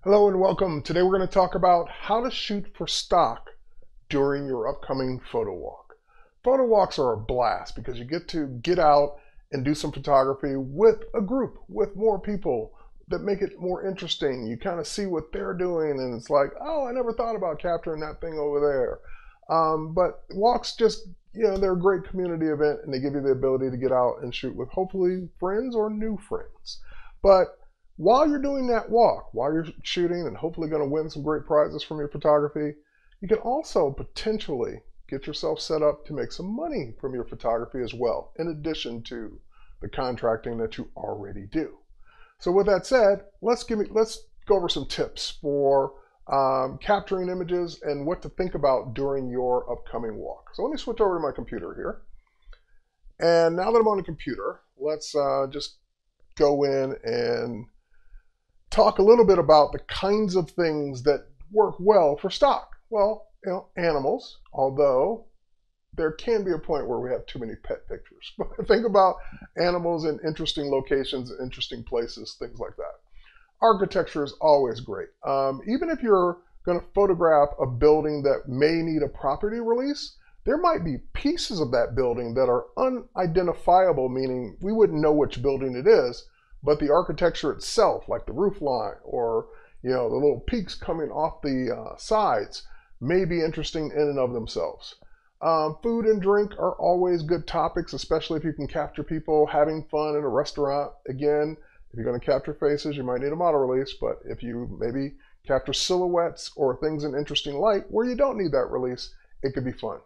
Hello and welcome. Today we're going to talk about how to shoot for stock during your upcoming photo walk. Photo walks are a blast because you get to get out and do some photography with a group, with more people that make it more interesting. You kind of see what they're doing and it's like, oh, I never thought about capturing that thing over there. But walks just, they're a great community event and they give you the ability to get out and shoot with hopefully friends or new friends. But while you're doing that walk, while you're shooting and hopefully going to win some great prizes from your photography, you can also potentially get yourself set up to make some money from your photography as well, in addition to the contracting that you already do. So with that said, let's go over some tips for capturing images and what to think about during your upcoming walk. So let me switch over to my computer here. And now that I'm on the computer, let's just go in and talk a little bit about the kinds of things that work well for stock. Well, animals, although there can be a point where we have too many pet pictures. But think about animals in interesting locations, interesting places, things like that. Architecture is always great. Even if you're going to photograph a building that may need a property release, there might be pieces of that building that are unidentifiable, meaning we wouldn't know which building it is, but the architecture itself, like the roof line or the little peaks coming off the sides, may be interesting in and of themselves. Food and drink are always good topics, especially if you can capture people having fun in a restaurant. Again, if you're going to capture faces, you might need a model release, but if you maybe capture silhouettes or things in interesting light where you don't need that release, it could be fun.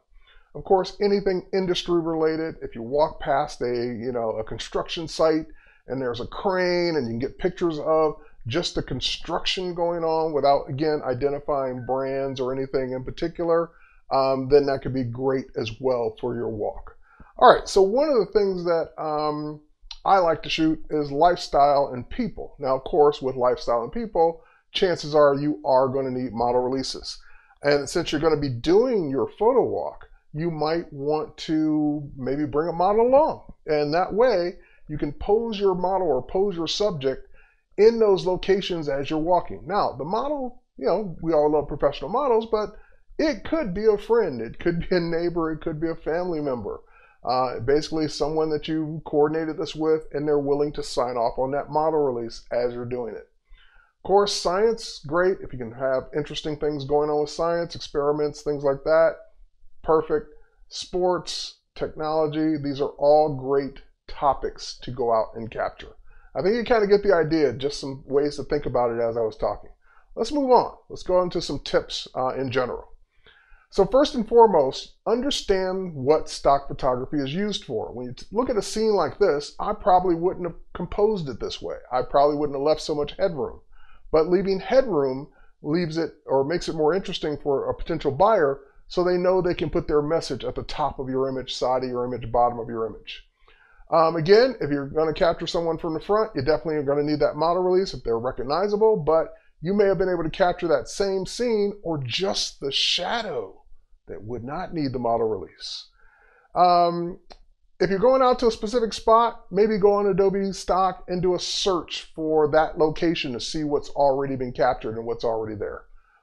Of course, anything industry related, if you walk past a construction site and there's a crane and you can get pictures of just the construction going on without, again, identifying brands or anything in particular, then that could be great as well for your walk. All right, so one of the things that I like to shoot is lifestyle and people. Now, of course, with lifestyle and people, chances are you are going to need model releases. And since you're going to be doing your photo walk, you might want to maybe bring a model along. And that way, you can pose your model or pose your subject in those locations as you're walking. Now, the model, we all love professional models, but it could be a friend, it could be a neighbor, it could be a family member. Basically someone that you coordinated this with and they're willing to sign off on that model release as you're doing it. Of course, science, great. If you can have interesting things going on with science, experiments, things like that, perfect. Sports, technology, these are all great topics to go out and capture. I think you kind of get the idea, just some ways to think about it as I was talking. Let's move on. Let's go into some tips in general. So first and foremost, understand what stock photography is used for. When you look at a scene like this, I probably wouldn't have composed it this way. I probably wouldn't have left so much headroom. But leaving headroom leaves it or makes it more interesting for a potential buyer so they know they can put their message at the top of your image, side of your image, bottom of your image. Again, if you're going to capture someone from the front, you definitely are going to need that model release if they're recognizable, but you may have been able to capture that same scene or just the shadow that would not need the model release. If you're going out to a specific spot, maybe go on Adobe Stock and do a search for that location to see what's already been captured and what's already there.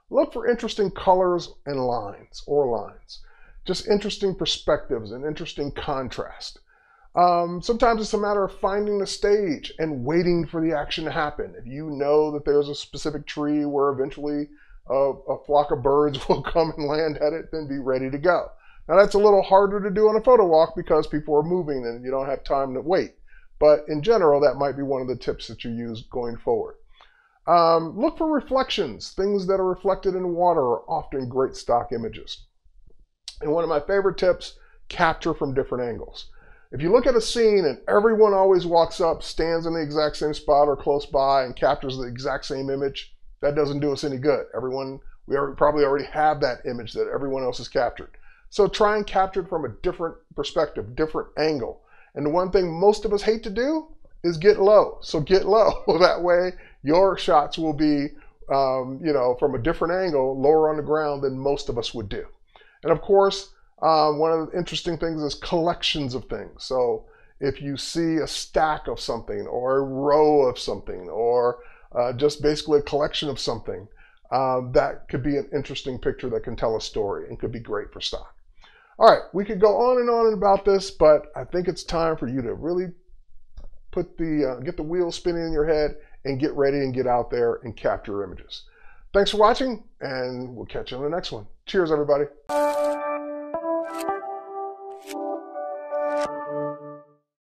Look for interesting colors and lines, just interesting perspectives and interesting contrast. Sometimes it's a matter of finding the stage and waiting for the action to happen. If you know that there's a specific tree where eventually a flock of birds will come and land at it, then be ready to go. Now that's a little harder to do on a photo walk because people are moving and you don't have time to wait. But in general, that might be one of the tips that you use going forward. Look for reflections. Things that are reflected in water are often great stock images. And one of my favorite tips, capture from different angles. If you look at a scene and everyone always walks up, stands in the exact same spot or close by and captures the exact same image, that doesn't do us any good. We probably already have that image that everyone else has captured. So try and capture it from a different perspective, different angle. And the one thing most of us hate to do is get low. So get low. That way your shots will be, from a different angle, lower on the ground than most of us would do. And of course, one of the interesting things is collections of things. So if you see a stack of something or a row of something or just basically a collection of something, that could be an interesting picture that can tell a story and could be great for stock. All right, we could go on and on about this, but I think it's time for you to really put get the wheels spinning in your head and get ready and get out there and capture images. Thanks for watching, and we'll catch you on the next one. Cheers, everybody.